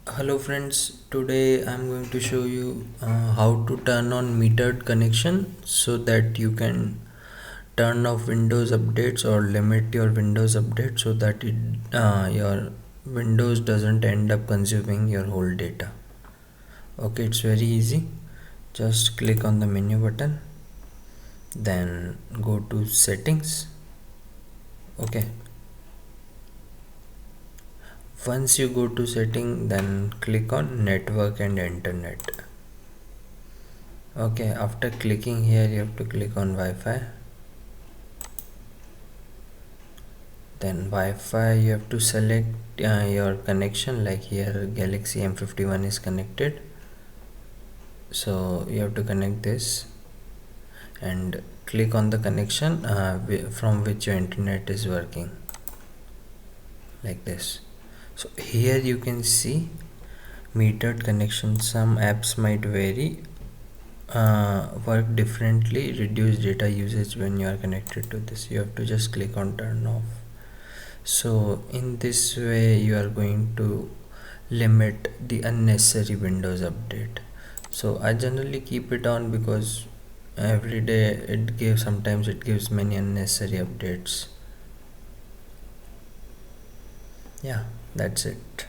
Hello friends, today I'm going to show you how to turn on metered connection so that you can turn off Windows updates or limit your Windows update so that your Windows doesn't end up consuming your whole data. Okay, it's very easy. Just click on the menu button, then go to settings. Okay, once you go to setting, then click on network and internet. Okay, after clicking here you have to click on Wi-Fi, then Wi-Fi you have to select your connection. Like here Galaxy M51 is connected, so you have to connect this and click on the connection from which your internet is working, like this. So here you can see metered connection. Some apps might vary, work differently, reduce data usage when you are connected to this. You have to just click on turn off. So in this way you are going to limit the unnecessary Windows update. So I generally keep it on because every day sometimes it gives many unnecessary updates. Yeah, that's it.